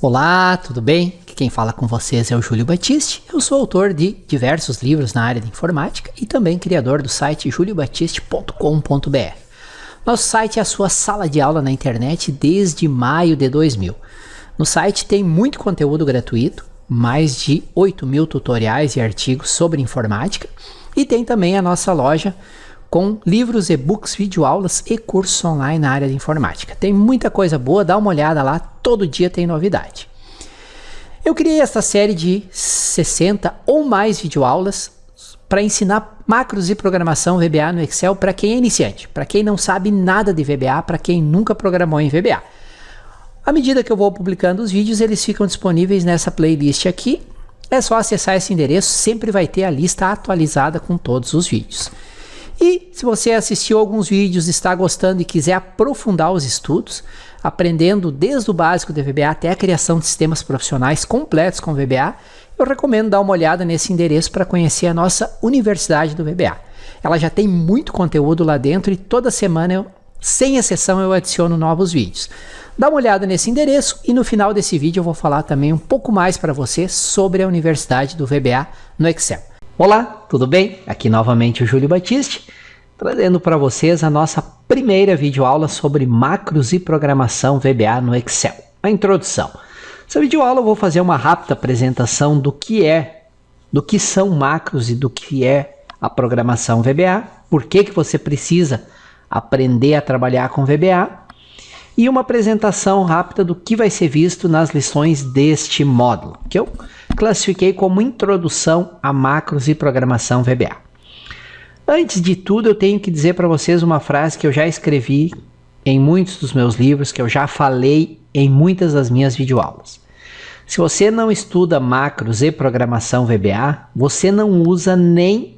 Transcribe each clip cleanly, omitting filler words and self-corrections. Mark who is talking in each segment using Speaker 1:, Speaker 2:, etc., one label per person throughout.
Speaker 1: Olá, tudo bem? Aqui quem fala com vocês é o Júlio Batiste. Eu sou autor de diversos livros na área de informática e também criador do site juliobatiste.com.br. Nosso site é a sua sala de aula na internet desde maio de 2000. No site tem muito conteúdo gratuito, mais de 8.000 tutoriais e artigos sobre informática, e tem também a nossa loja com livros, e-books, videoaulas e cursos online na área de informática. Tem muita coisa boa, dá uma olhada lá, todo dia tem novidade. Eu criei esta série de 60 ou mais videoaulas para ensinar macros e programação VBA no Excel para quem é iniciante, para quem não sabe nada de VBA, para quem nunca programou em VBA. À medida que eu vou publicando os vídeos, eles ficam disponíveis nessa playlist aqui. É só acessar esse endereço, sempre vai ter a lista atualizada com todos os vídeos. E se você assistiu alguns vídeos, está gostando e quiser aprofundar os estudos, aprendendo desde o básico de VBA até a criação de sistemas profissionais completos com VBA, eu recomendo dar uma olhada nesse endereço para conhecer a nossa Universidade do VBA. Ela já tem muito conteúdo lá dentro e toda semana, sem exceção, eu adiciono novos vídeos. Dá uma olhada nesse endereço e no final desse vídeo eu vou falar também um pouco mais para você sobre a Universidade do VBA no Excel. Olá, tudo bem? Aqui novamente o Júlio Batiste, trazendo para vocês a nossa primeira videoaula sobre macros e programação VBA no Excel. A introdução. Nessa videoaula eu vou fazer uma rápida apresentação do que são macros e do que é a programação VBA, por que você precisa aprender a trabalhar com VBA, e uma apresentação rápida do que vai ser visto nas lições deste módulo, que eu classifiquei como Introdução a Macros e Programação VBA. Antes de tudo, eu tenho que dizer para vocês uma frase que eu já escrevi em muitos dos meus livros, que eu já falei em muitas das minhas videoaulas. Se você não estuda macros e programação VBA, você não usa nem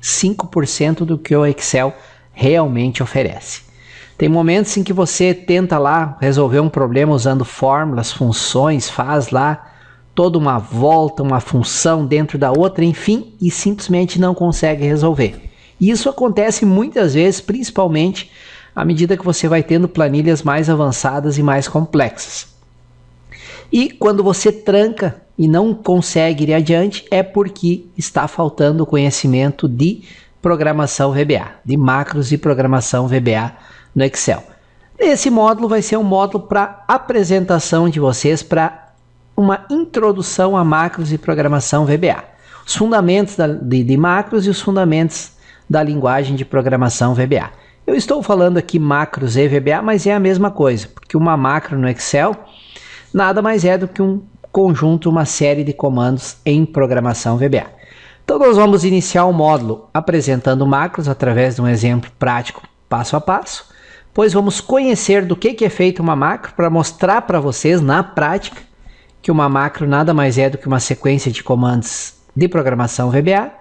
Speaker 1: 5% do que o Excel realmente oferece. Tem momentos em que você tenta lá resolver um problema usando fórmulas, funções, faz lá toda uma volta, uma função dentro da outra, enfim, e simplesmente não consegue resolver. E isso acontece muitas vezes, principalmente à medida que você vai tendo planilhas mais avançadas e mais complexas. E quando você tranca e não consegue ir adiante, é porque está faltando o conhecimento de programação VBA, de macros e programação VBA no Excel. Esse módulo vai ser um módulo para apresentação de vocês, para uma introdução a macros e programação VBA. Os fundamentos de macros e os fundamentos da linguagem de programação VBA. Eu estou falando aqui macros e VBA, mas é a mesma coisa, porque uma macro no Excel nada mais é do que um conjunto, uma série de comandos em programação VBA. Então nós vamos iniciar o módulo apresentando macros através de um exemplo prático, passo a passo. Pois vamos conhecer do que é feita uma macro para mostrar para vocês na prática que uma macro nada mais é do que uma sequência de comandos de programação VBA,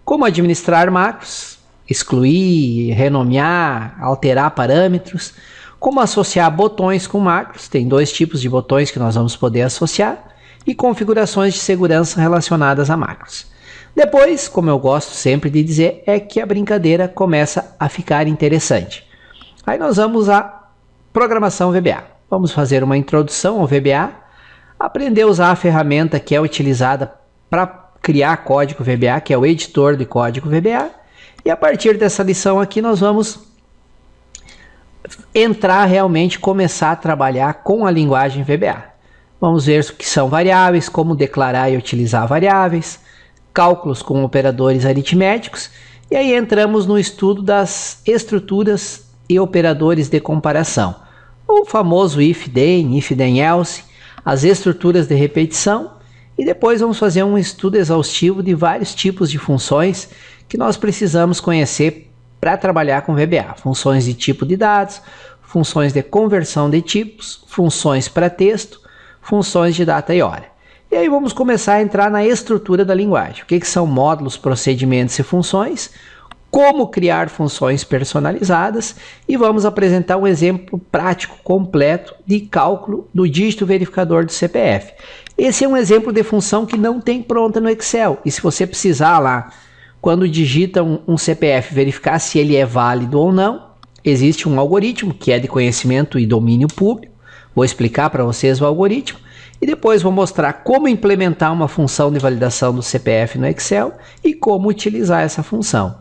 Speaker 1: como administrar macros, excluir, renomear, alterar parâmetros, como associar botões com macros, tem dois tipos de botões que nós vamos poder associar, e configurações de segurança relacionadas a macros. Depois, como eu gosto sempre de dizer, é que a brincadeira começa a ficar interessante. Aí nós vamos à programação VBA. Vamos fazer uma introdução ao VBA, aprender a usar a ferramenta que é utilizada para criar código VBA, que é o editor de código VBA. E a partir dessa lição aqui nós vamos entrar realmente, começar a trabalhar com a linguagem VBA. Vamos ver o que são variáveis, como declarar e utilizar variáveis, cálculos com operadores aritméticos. E aí entramos no estudo das estruturas e operadores de comparação, o famoso if-then, if-then-else, as estruturas de repetição, e depois vamos fazer um estudo exaustivo de vários tipos de funções que nós precisamos conhecer para trabalhar com VBA, funções de tipo de dados, funções de conversão de tipos, funções para texto, funções de data e hora. E aí vamos começar a entrar na estrutura da linguagem, o que são módulos, procedimentos e funções, como criar funções personalizadas, e vamos apresentar um exemplo prático completo de cálculo do dígito verificador do CPF. Esse é um exemplo de função que não tem pronta no Excel, e se você precisar lá, quando digita um CPF, verificar se ele é válido ou não, existe um algoritmo que é de conhecimento e domínio público, vou explicar para vocês o algoritmo, E depois vou mostrar como implementar uma função de validação do CPF no Excel e como utilizar essa função.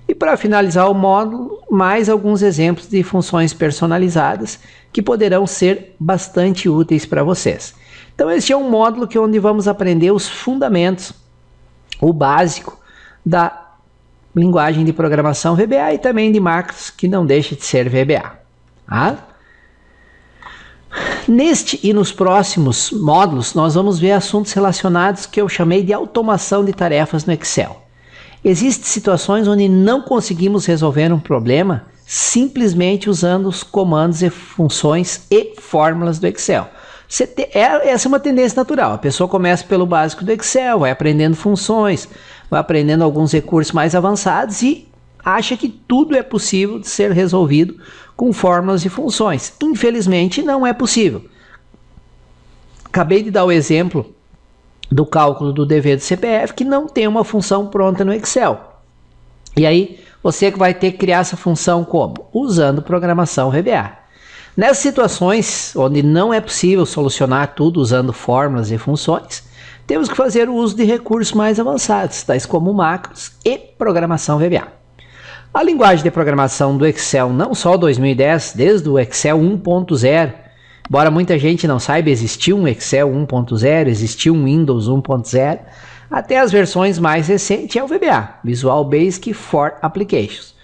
Speaker 1: E para finalizar o módulo, mais alguns exemplos de funções personalizadas que poderão ser bastante úteis para vocês. Então este é um módulo onde vamos aprender os fundamentos, o básico da linguagem de programação VBA e também de macros, que não deixa de ser VBA. Tá? Neste e nos próximos módulos, nós vamos ver assuntos relacionados que eu chamei de automação de tarefas no Excel. Existem situações onde não conseguimos resolver um problema simplesmente usando os comandos e funções e fórmulas do Excel. Essa é uma tendência natural. A pessoa começa pelo básico do Excel, vai aprendendo funções, vai aprendendo alguns recursos mais avançados e acha que tudo é possível de ser resolvido com fórmulas e funções. Infelizmente, não é possível. Acabei de dar o exemplo do cálculo do dever do CPF, que não tem uma função pronta no Excel. E aí, você que vai ter que criar essa função como? Usando programação VBA. Nessas situações onde não é possível solucionar tudo usando fórmulas e funções, temos que fazer o uso de recursos mais avançados, tais como macros e programação VBA. A linguagem de programação do Excel, não só 2010, desde o Excel 1.0, embora muita gente não saiba, existiu um Excel 1.0, existiu um Windows 1.0, até as versões mais recentes é o VBA, Visual Basic for Applications.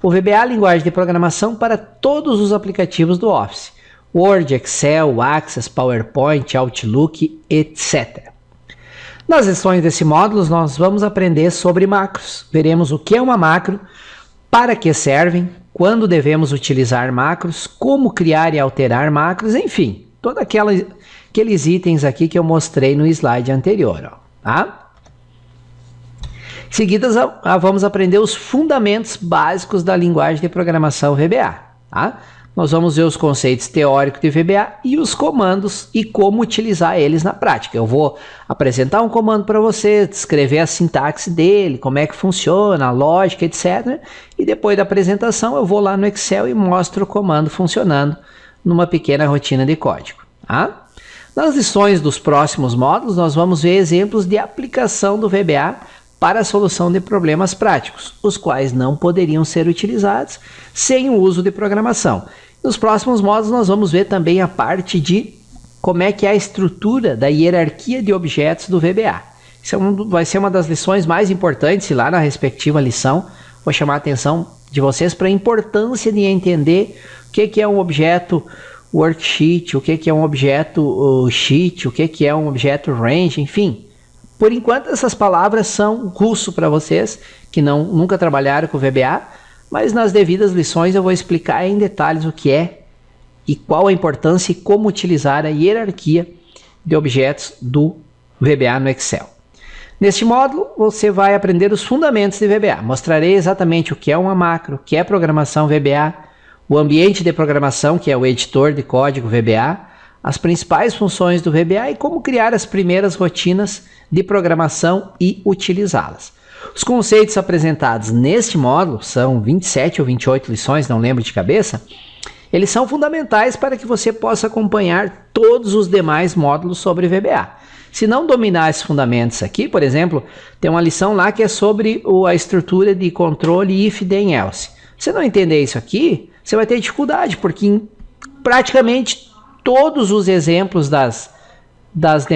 Speaker 1: O VBA é a linguagem de programação para todos os aplicativos do Office, Word, Excel, Access, PowerPoint, Outlook, etc. Nas lições desse módulo, nós vamos aprender sobre macros. Veremos o que é uma macro, para que servem, quando devemos utilizar macros, como criar e alterar macros, enfim, todos aqueles itens aqui que eu mostrei no slide anterior. Ó, tá? Em seguida, vamos aprender os fundamentos básicos da linguagem de programação VBA. Tá? Nós vamos ver os conceitos teóricos de VBA e os comandos e como utilizar eles na prática. Eu vou apresentar um comando para você, descrever a sintaxe dele, como é que funciona, a lógica, etc. E depois da apresentação eu vou lá no Excel e mostro o comando funcionando numa pequena rotina de código. Tá? Nas lições dos próximos módulos nós vamos ver exemplos de aplicação do VBA para a solução de problemas práticos, os quais não poderiam ser utilizados sem o uso de programação. Nos próximos módulos nós vamos ver também a parte de como é que é a estrutura da hierarquia de objetos do VBA. Isso vai ser uma das lições mais importantes e lá na respectiva lição vou chamar a atenção de vocês para a importância de entender o que é um objeto worksheet, o que é um objeto sheet, o que é um objeto range, enfim. Por enquanto essas palavras são russo para vocês que nunca trabalharam com VBA, mas nas devidas lições eu vou explicar em detalhes o que é e qual a importância e como utilizar a hierarquia de objetos do VBA no Excel. Neste módulo você vai aprender os fundamentos de VBA. Mostrarei exatamente o que é uma macro, o que é programação VBA, o ambiente de programação, que é o editor de código VBA, as principais funções do VBA e como criar as primeiras rotinas de programação e utilizá-las. Os conceitos apresentados neste módulo, são 27 ou 28 lições, não lembro de cabeça, eles são fundamentais para que você possa acompanhar todos os demais módulos sobre VBA. Se não dominar esses fundamentos aqui, por exemplo, tem uma lição lá que é sobre a estrutura de controle if, then, else. Se não entender isso aqui, você vai ter dificuldade, porque em praticamente todos os exemplos dos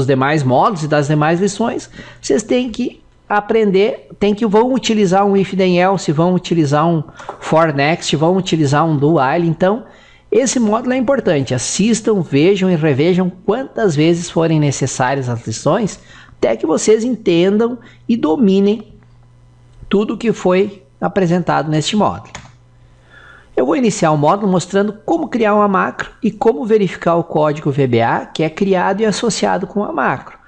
Speaker 1: demais módulos e das demais lições, vocês têm que aprender, vão utilizar um if, then, else, vão utilizar um for, next, vão utilizar um do, while. Então, esse módulo é importante. Assistam, vejam e revejam quantas vezes forem necessárias as lições, até que vocês entendam e dominem tudo o que foi apresentado neste módulo. Eu vou iniciar o módulo mostrando como criar uma macro e como verificar o código VBA que é criado e associado com a macro.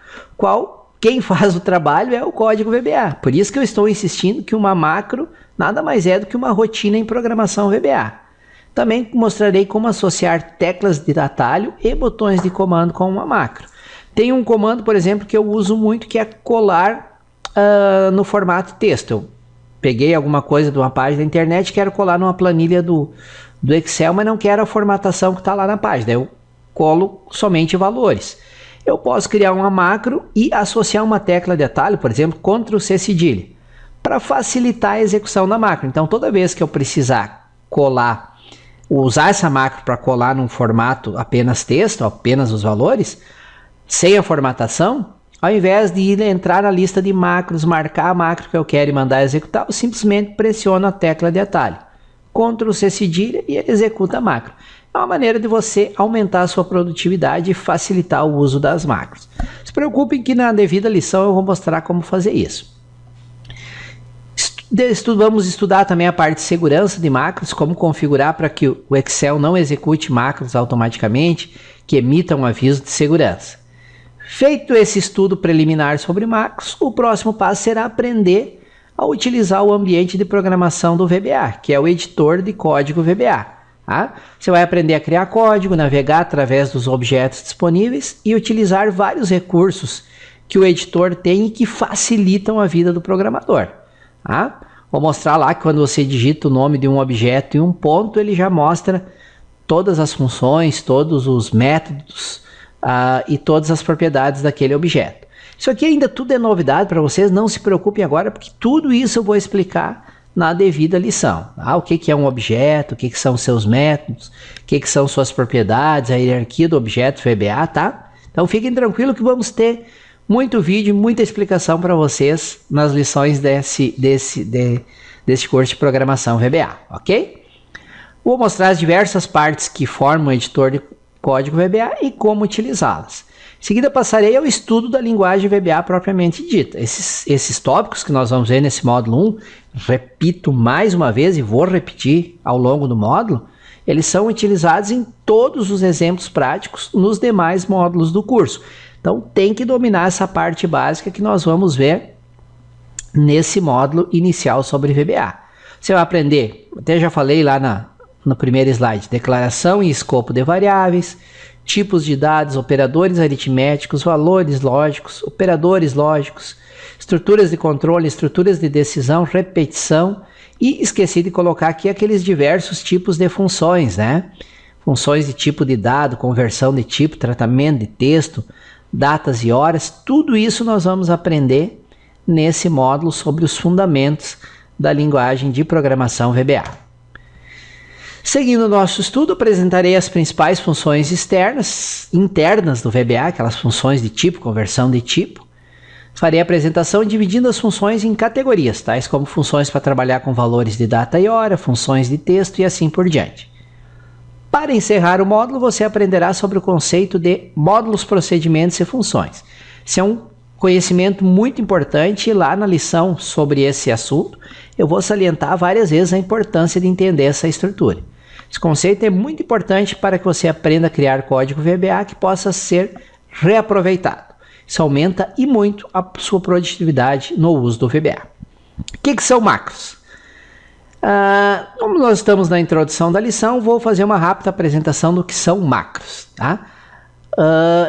Speaker 1: Quem faz o trabalho é o código VBA. Por isso que eu estou insistindo que uma macro nada mais é do que uma rotina em programação VBA. Também mostrarei como associar teclas de atalho e botões de comando com uma macro. Tem um comando, por exemplo, que eu uso muito, que é colar no formato texto. Eu peguei alguma coisa de uma página da internet, quero colar numa planilha do Excel, mas não quero a formatação que está lá na página. Eu colo somente valores. Eu posso criar uma macro e associar uma tecla de atalho, por exemplo, Ctrl+C cedilha, para facilitar a execução da macro. Então, toda vez que eu precisar colar, usar essa macro para colar num formato apenas texto, apenas os valores, sem a formatação, ao invés de ir entrar na lista de macros, marcar a macro que eu quero e mandar executar, eu simplesmente pressiono a tecla de atalho, Ctrl+C cedilha, e ele executa a macro. É uma maneira de você aumentar a sua produtividade e facilitar o uso das macros. Se preocupem que na devida lição eu vou mostrar como fazer isso. Vamos estudar também a parte de segurança de macros, como configurar para que o Excel não execute macros automaticamente, que emitam um aviso de segurança. Feito esse estudo preliminar sobre macros, o próximo passo será aprender a utilizar o ambiente de programação do VBA, que é o editor de código VBA. Tá? Você vai aprender a criar código, navegar através dos objetos disponíveis e utilizar vários recursos que o editor tem e que facilitam a vida do programador. Tá? Vou mostrar lá que quando você digita o nome de um objeto em um ponto, ele já mostra todas as funções, todos os métodos e todas as propriedades daquele objeto. Isso aqui ainda tudo é novidade para vocês, não se preocupem agora, porque tudo isso eu vou explicar na devida lição. O que é um objeto, o que são seus métodos, o que são suas propriedades, a hierarquia do objeto VBA, tá? Então fiquem tranquilos que vamos ter muito vídeo, muita explicação para vocês nas lições desse curso de programação VBA, ok? Vou mostrar as diversas partes que formam o editor de código VBA e como utilizá-las. Em seguida passarei ao estudo da linguagem VBA propriamente dita. Esses tópicos que nós vamos ver nesse módulo 1, repito mais uma vez e vou repetir ao longo do módulo, eles são utilizados em todos os exemplos práticos nos demais módulos do curso. Então tem que dominar essa parte básica que nós vamos ver nesse módulo inicial sobre VBA. Você vai aprender, até já falei lá no primeiro slide, declaração e escopo de variáveis, tipos de dados, operadores aritméticos, valores lógicos, operadores lógicos, estruturas de controle, estruturas de decisão, repetição e esqueci de colocar aqui aqueles diversos tipos de funções, né? Funções de tipo de dado, conversão de tipo, tratamento de texto, datas e horas, tudo isso nós vamos aprender nesse módulo sobre os fundamentos da linguagem de programação VBA. Seguindo o nosso estudo, apresentarei as principais funções internas do VBA, aquelas funções de tipo, conversão de tipo. Farei a apresentação dividindo as funções em categorias, tais como funções para trabalhar com valores de data e hora, funções de texto e assim por diante. Para encerrar o módulo, você aprenderá sobre o conceito de módulos, procedimentos e funções. Esse é um conhecimento muito importante e lá na lição sobre esse assunto eu vou salientar várias vezes a importância de entender essa estrutura. Esse conceito é muito importante para que você aprenda a criar código VBA que possa ser reaproveitado. Isso aumenta e muito a sua produtividade no uso do VBA. O que são macros? Como nós estamos na introdução da lição, vou fazer uma rápida apresentação do que são macros. Tá?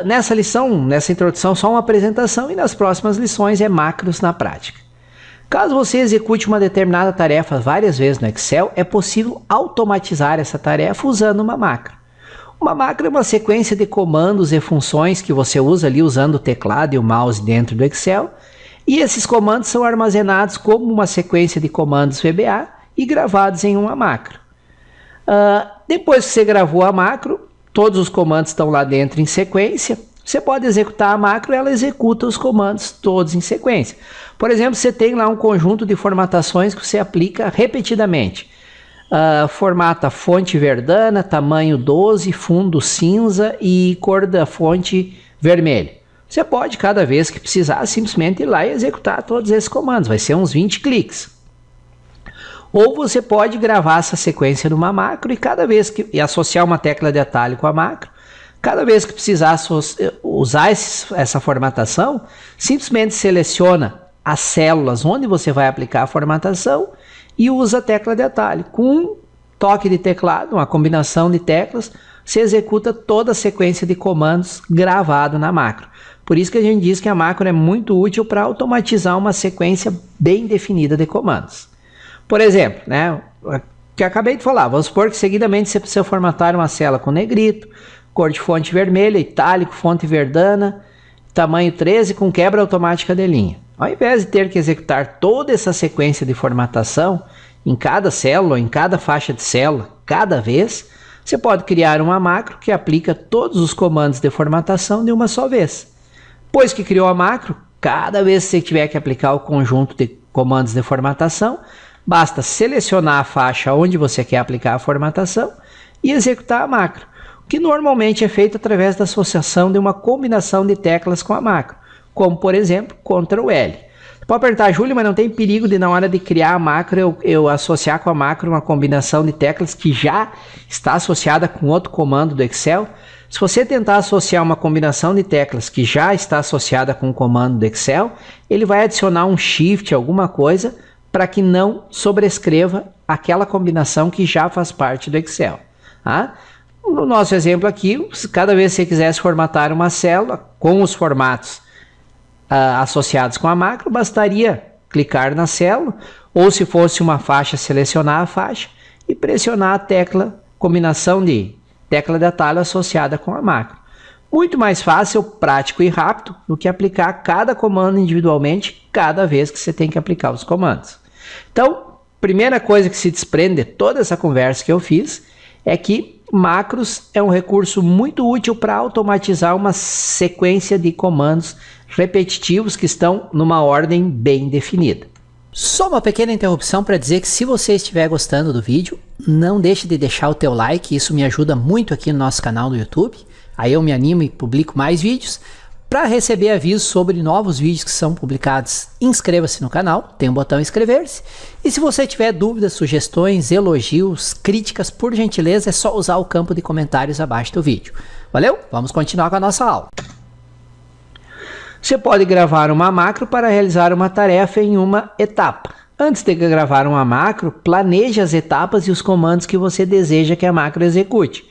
Speaker 1: Nessa introdução, só uma apresentação e nas próximas lições é macros na prática. Caso você execute uma determinada tarefa várias vezes no Excel, é possível automatizar essa tarefa usando uma macro. Uma macro é uma sequência de comandos e funções que você usa ali usando o teclado e o mouse dentro do Excel, e esses comandos são armazenados como uma sequência de comandos VBA e gravados em uma macro. Depois que você gravou a macro, todos os comandos estão lá dentro em sequência. Você pode executar a macro e ela executa os comandos todos em sequência. Por exemplo, você tem lá um conjunto de formatações que você aplica repetidamente. Formata fonte verdana, tamanho 12, fundo cinza e cor da fonte vermelho. Você pode, cada vez que precisar, simplesmente ir lá e executar todos esses comandos. Vai ser uns 20 cliques. Ou você pode gravar essa sequência numa macro e associar uma tecla de atalho com a macro. Cada vez que precisar usar essa formatação, simplesmente seleciona as células onde você vai aplicar a formatação e usa a tecla de atalho. Com um toque de teclado, uma combinação de teclas, você executa toda a sequência de comandos gravado na macro. Por isso que a gente diz que a macro é muito útil para automatizar uma sequência bem definida de comandos. Por exemplo, que eu acabei de falar, vamos supor que seguidamente você precisa formatar uma célula com negrito, cor de fonte vermelha, itálico, fonte verdana, tamanho 13 com quebra automática de linha. Ao invés de ter que executar toda essa sequência de formatação em cada célula, em cada faixa de célula, cada vez, você pode criar uma macro que aplica todos os comandos de formatação de uma só vez. Depois que criou a macro, cada vez que você tiver que aplicar o conjunto de comandos de formatação, basta selecionar a faixa onde você quer aplicar a formatação e executar a macro, o que normalmente é feito através da associação de uma combinação de teclas com a macro, como por exemplo, Ctrl L. Pode apertar, Júlio, mas não tem perigo de na hora de criar a macro eu associar com a macro uma combinação de teclas que já está associada com outro comando do Excel? Se você tentar associar uma combinação de teclas que já está associada com o comando do Excel, ele vai adicionar um Shift, alguma coisa, para que não sobrescreva aquela combinação que já faz parte do Excel. Tá? No nosso exemplo aqui, cada vez que você quisesse formatar uma célula com os formatos associados com a macro, bastaria clicar na célula, ou se fosse uma faixa, selecionar a faixa e pressionar a tecla, combinação de tecla de atalho associada com a macro. Muito mais fácil, prático e rápido do que aplicar cada comando individualmente cada vez que você tem que aplicar os comandos. Então, primeira coisa que se desprende de toda essa conversa que eu fiz é que macros é um recurso muito útil para automatizar uma sequência de comandos repetitivos que estão numa ordem bem definida. Só uma pequena interrupção para dizer que se você estiver gostando do vídeo, não deixe de deixar o teu like, isso me ajuda muito aqui no nosso canal do YouTube. Aí eu me animo e publico mais vídeos. Para receber avisos sobre novos vídeos que são publicados, inscreva-se no canal, tem um botão inscrever-se. E se você tiver dúvidas, sugestões, elogios, críticas, por gentileza, é só usar o campo de comentários abaixo do vídeo. Valeu? Vamos continuar com a nossa aula. Você pode gravar uma macro para realizar uma tarefa em uma etapa. Antes de gravar uma macro, planeje as etapas e os comandos que você deseja que a macro execute.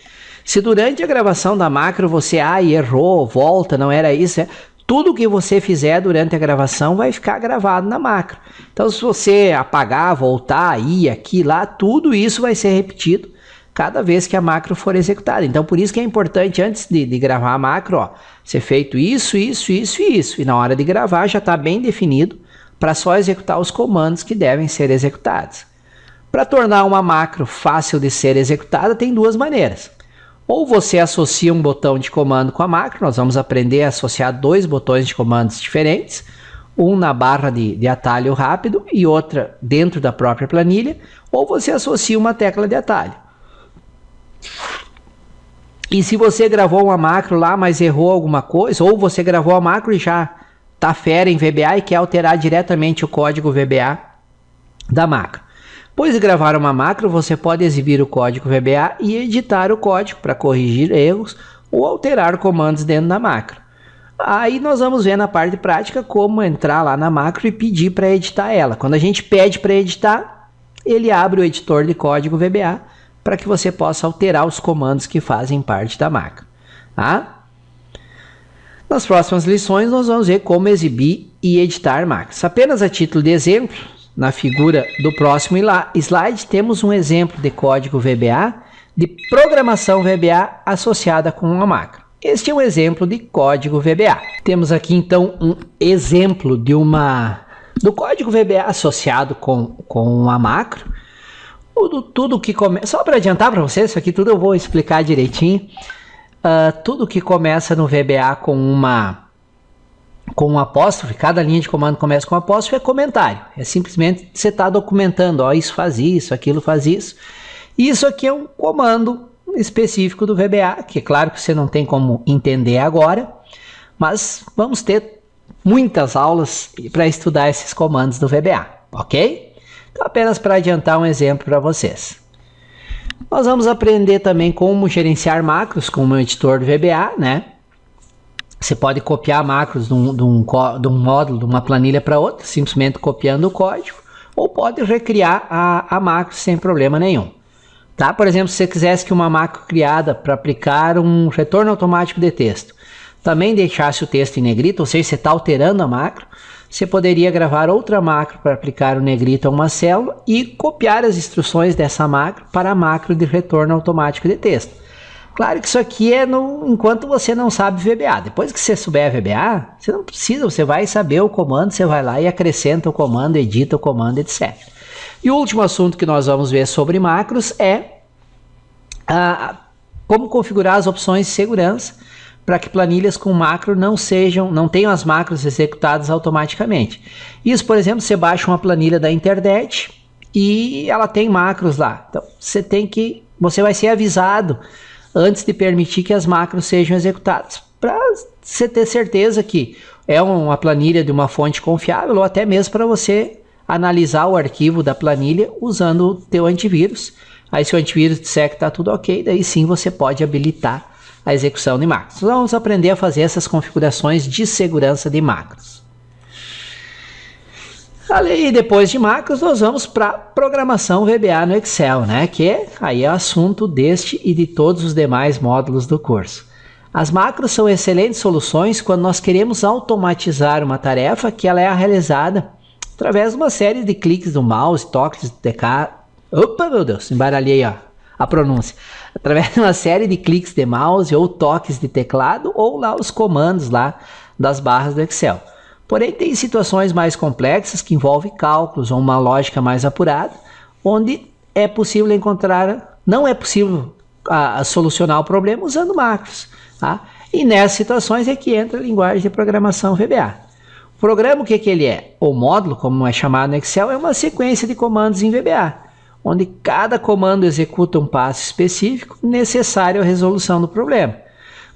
Speaker 1: Se durante a gravação da macro você errou, volta, não era isso, tudo que você fizer durante a gravação vai ficar gravado na macro. Então se você apagar, voltar, ir, aqui, lá, tudo isso vai ser repetido cada vez que a macro for executada. Então por isso que é importante antes de gravar a macro, ser feito isso, isso, isso e isso. E na hora de gravar já está bem definido para só executar os comandos que devem ser executados. Para tornar uma macro fácil de ser executada tem duas maneiras. Ou você associa um botão de comando com a macro, nós vamos aprender a associar dois botões de comandos diferentes, um na barra de atalho rápido e outra dentro da própria planilha, ou você associa uma tecla de atalho. E se você gravou uma macro lá, mas errou alguma coisa, ou você gravou a macro e já está fera em VBA e quer alterar diretamente o código VBA da macro. Depois de gravar uma macro, você pode exibir o código VBA e editar o código para corrigir erros ou alterar comandos dentro da macro. Aí nós vamos ver na parte prática como entrar lá na macro e pedir para editar ela. Quando a gente pede para editar, ele abre o editor de código VBA para que você possa alterar os comandos que fazem parte da macro. Tá? Nas próximas lições nós vamos ver como exibir e editar macros. Apenas a título de exemplo, na figura do próximo slide, temos um exemplo de código VBA, de programação VBA associada com uma macro. Este é um exemplo de código VBA. Temos aqui então um exemplo do código VBA associado com uma macro. Tudo que começa, só para adiantar para vocês, isso aqui tudo eu vou explicar direitinho. Tudo que começa no VBA com um apóstrofe, cada linha de comando começa com um apóstrofe, é comentário. É simplesmente você está documentando, isso faz isso, aquilo faz isso. E isso aqui é um comando específico do VBA, que é claro que você não tem como entender agora, mas vamos ter muitas aulas para estudar esses comandos do VBA, ok? Então, apenas para adiantar um exemplo para vocês. Nós vamos aprender também como gerenciar macros com o editor do VBA, né? Você pode copiar macros de um módulo, de uma planilha para outra, simplesmente copiando o código, ou pode recriar a macro sem problema nenhum. Tá? Por exemplo, se você quisesse que uma macro criada para aplicar um retorno automático de texto também deixasse o texto em negrito, ou seja, você está alterando a macro, você poderia gravar outra macro para aplicar o negrito a uma célula e copiar as instruções dessa macro para a macro de retorno automático de texto. Claro que isso aqui é enquanto você não sabe VBA. Depois que você souber VBA, você não precisa, você vai saber o comando, você vai lá e acrescenta o comando, edita o comando, etc. E o último assunto que nós vamos ver sobre macros é como configurar as opções de segurança para que planilhas com macro não tenham as macros executadas automaticamente. Isso, por exemplo, você baixa uma planilha da internet e ela tem macros lá. Então, você vai ser avisado antes de permitir que as macros sejam executadas, para você ter certeza que é uma planilha de uma fonte confiável, ou até mesmo para você analisar o arquivo da planilha usando o teu antivírus. Aí se o antivírus disser que está tudo ok, daí sim você pode habilitar a execução de macros. Então, vamos aprender a fazer essas configurações de segurança de macros. E depois de macros, nós vamos para programação VBA no Excel, né? Que aí é assunto deste e de todos os demais módulos do curso. As macros são excelentes soluções quando nós queremos automatizar uma tarefa que ela é realizada através de uma série de cliques do mouse, toques do teclado. Opa, meu Deus, embaralhei a pronúncia. Através de uma série de cliques de mouse ou toques de teclado ou lá os comandos lá das barras do Excel. Porém, tem situações mais complexas que envolvem cálculos ou uma lógica mais apurada, onde não é possível solucionar o problema usando macros. Tá? E nessas situações é que entra a linguagem de programação VBA. O programa, o que ele é? O módulo, como é chamado no Excel, é uma sequência de comandos em VBA, onde cada comando executa um passo específico necessário à resolução do problema.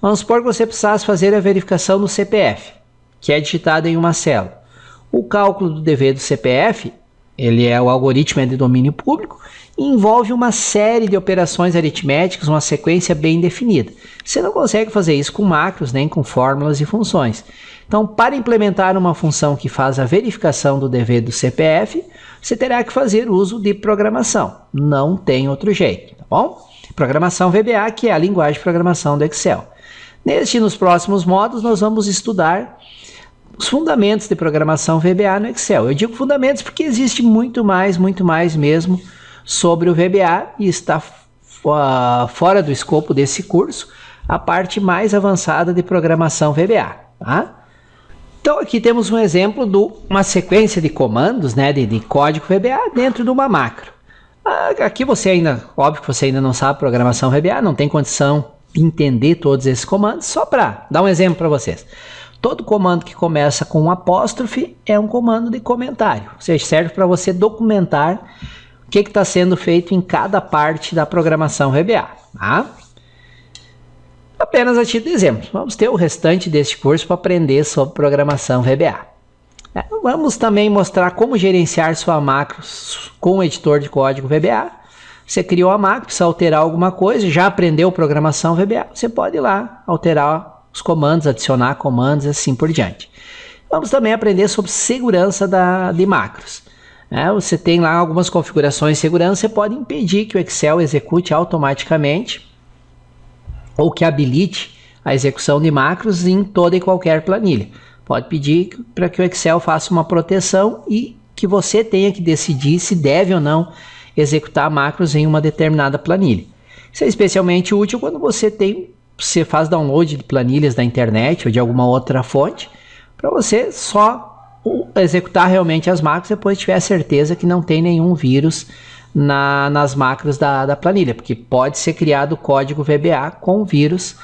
Speaker 1: Vamos supor que você precisasse fazer a verificação do CPF, que é digitado em uma célula. O cálculo do dever do CPF, o algoritmo é de domínio público, e envolve uma série de operações aritméticas, uma sequência bem definida. Você não consegue fazer isso com macros, nem com fórmulas e funções. Então, para implementar uma função que faz a verificação do dever do CPF, você terá que fazer uso de programação. Não tem outro jeito, tá bom? Programação VBA, que é a linguagem de programação do Excel. Neste e nos próximos módulos, nós vamos estudar os fundamentos de programação VBA no Excel. Eu digo fundamentos porque existe muito mais mesmo sobre o VBA e está fora do escopo desse curso a parte mais avançada de programação VBA. Tá? Então aqui temos um exemplo de uma sequência de comandos, né, de código VBA dentro de uma macro. Aqui óbvio que você ainda não sabe programação VBA, não tem condição de entender todos esses comandos, só para dar um exemplo para vocês. Todo comando que começa com um apóstrofe é um comando de comentário, ou seja, serve para você documentar o que está sendo feito em cada parte da programação VBA. Tá? Apenas a título de exemplo, vamos ter o restante deste curso para aprender sobre programação VBA. Vamos também mostrar como gerenciar sua macro com o editor de código VBA. Você criou a macro, precisa alterar alguma coisa, já aprendeu programação VBA, você pode ir lá alterar os comandos, adicionar comandos e assim por diante. Vamos também aprender sobre segurança de macros. Você tem lá algumas configurações de segurança, você pode impedir que o Excel execute automaticamente ou que habilite a execução de macros em toda e qualquer planilha. Pode pedir para que o Excel faça uma proteção e que você tenha que decidir se deve ou não executar macros em uma determinada planilha. Isso é especialmente útil quando você faz download de planilhas da internet ou de alguma outra fonte, para você só executar realmente as macros depois tiver certeza que não tem nenhum vírus nas macros da planilha, porque pode ser criado código VBA com vírus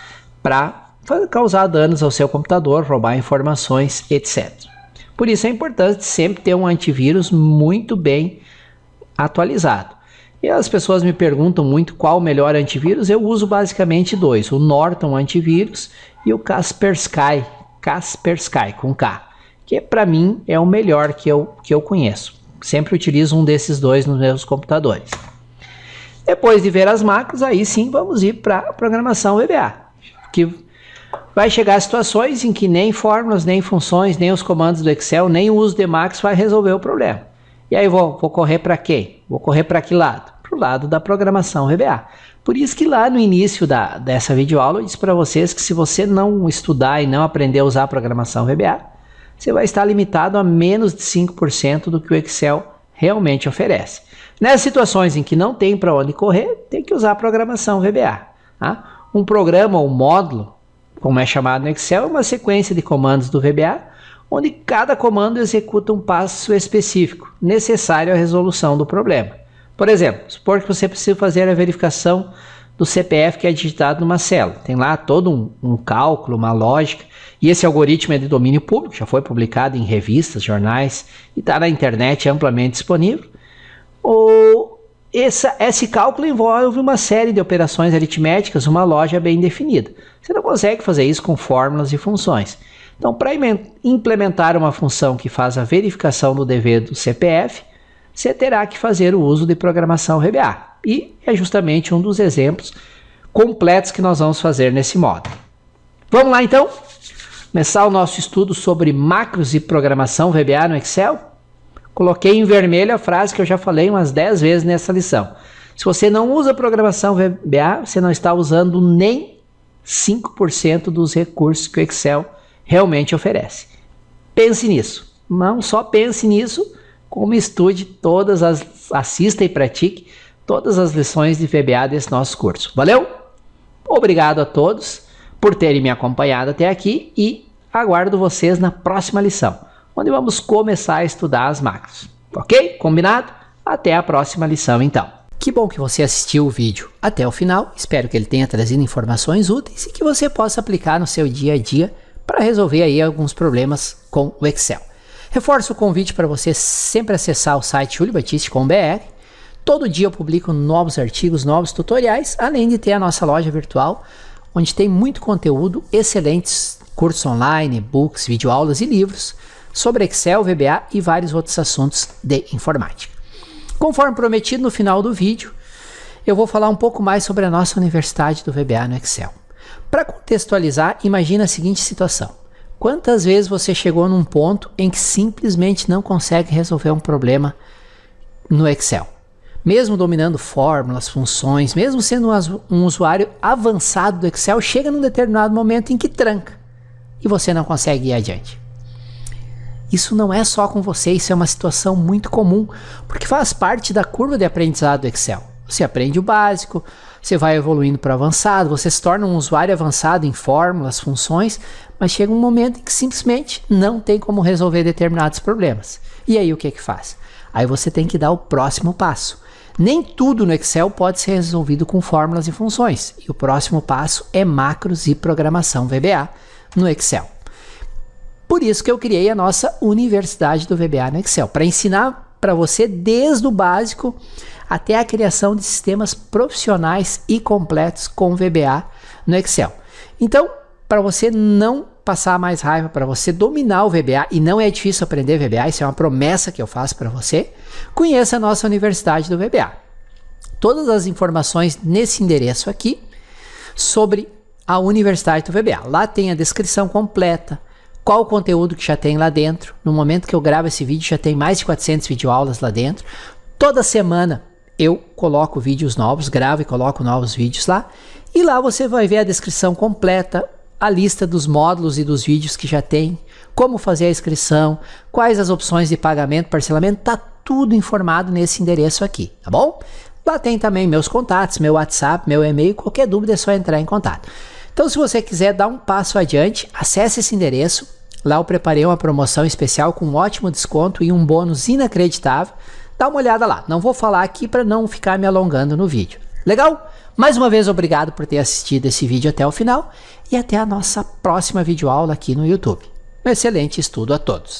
Speaker 1: para causar danos ao seu computador, roubar informações, etc. Por isso é importante sempre ter um antivírus muito bem atualizado. E as pessoas me perguntam muito qual o melhor antivírus. Eu uso basicamente dois, o Norton Antivírus e o Kaspersky com K, que para mim é o melhor que eu conheço. Sempre utilizo um desses dois nos meus computadores. Depois de ver as macros, aí sim vamos ir para a programação VBA, que vai chegar a situações em que nem fórmulas, nem funções, nem os comandos do Excel, nem o uso de macros vai resolver o problema. E aí vou correr para quem? Vou correr para que lado? Para o lado da programação VBA. Por isso que lá no início dessa videoaula eu disse para vocês que se você não estudar e não aprender a usar a programação VBA, você vai estar limitado a menos de 5% do que o Excel realmente oferece. Nessas situações em que não tem para onde correr, tem que usar a programação VBA. Tá? Um programa ou módulo, como é chamado no Excel, é uma sequência de comandos do VBA, onde cada comando executa um passo específico, necessário à resolução do problema. Por exemplo, supor que você precisa fazer a verificação do CPF que é digitado numa célula. Tem lá todo um cálculo, uma lógica, e esse algoritmo é de domínio público, já foi publicado em revistas, jornais, e está na internet amplamente disponível. Esse cálculo envolve uma série de operações aritméticas, uma lógica bem definida. Você não consegue fazer isso com fórmulas e funções. Então, para implementar uma função que faz a verificação do dever do CPF, você terá que fazer o uso de programação VBA. E é justamente um dos exemplos completos que nós vamos fazer nesse módulo. Vamos lá então? Começar o nosso estudo sobre macros e programação VBA no Excel? Coloquei em vermelho a frase que eu já falei umas 10 vezes nessa lição. Se você não usa programação VBA, você não está usando nem 5% dos recursos que o Excel realmente oferece. Pense nisso. Não só pense nisso, como estude assista e pratique todas as lições de VBA desse nosso curso. Valeu? Obrigado a todos por terem me acompanhado até aqui e aguardo vocês na próxima lição, onde vamos começar a estudar as macros. Ok? Combinado? Até a próxima lição então. Que bom que você assistiu o vídeo até o final. Espero que ele tenha trazido informações úteis e que você possa aplicar no seu dia a dia para resolver aí alguns problemas com o Excel. Reforço o convite para você sempre acessar o site juliobatiste.com.br. Todo dia eu publico novos artigos, novos tutoriais, além de ter a nossa loja virtual, onde tem muito conteúdo, excelentes cursos online, e-books, videoaulas e livros sobre Excel, VBA e vários outros assuntos de informática. Conforme prometido, no final do vídeo, eu vou falar um pouco mais sobre a nossa Universidade do VBA no Excel. Para contextualizar, imagine a seguinte situação. Quantas vezes você chegou num ponto em que simplesmente não consegue resolver um problema no Excel? Mesmo dominando fórmulas, funções, mesmo sendo um usuário avançado do Excel, chega num determinado momento em que tranca e você não consegue ir adiante. Isso não é só com você, isso é uma situação muito comum, porque faz parte da curva de aprendizado do Excel. Você aprende o básico, você vai evoluindo para o avançado, você se torna um usuário avançado em fórmulas, funções, mas chega um momento em que simplesmente não tem como resolver determinados problemas. E aí o que faz? Aí você tem que dar o próximo passo. Nem tudo no Excel pode ser resolvido com fórmulas e funções, e o próximo passo é macros e programação VBA no Excel. Por isso que eu criei a nossa Universidade do VBA no Excel, para ensinar para você desde o básico até a criação de sistemas profissionais e completos com VBA no Excel. Então, para você não passar mais raiva, para você dominar o VBA, e não é difícil aprender VBA, isso é uma promessa que eu faço para você, conheça a nossa Universidade do VBA. Todas as informações nesse endereço aqui sobre a Universidade do VBA. Lá tem a descrição completa, qual o conteúdo que já tem lá dentro. No momento que eu gravo esse vídeo, já tem mais de 400 videoaulas lá dentro. Toda semana eu coloco vídeos novos, gravo e coloco novos vídeos lá. E lá você vai ver a descrição completa, a lista dos módulos e dos vídeos que já tem, como fazer a inscrição, quais as opções de pagamento, parcelamento, tá tudo informado nesse endereço aqui, tá bom? Lá tem também meus contatos, meu WhatsApp, meu e-mail, qualquer dúvida é só entrar em contato. Então, se você quiser dar um passo adiante, acesse esse endereço. Lá eu preparei uma promoção especial com um ótimo desconto e um bônus inacreditável. Dá uma olhada lá. Não vou falar aqui para não ficar me alongando no vídeo. Legal? Mais uma vez, obrigado por ter assistido esse vídeo até o final e até a nossa próxima videoaula aqui no YouTube. Um excelente estudo a todos!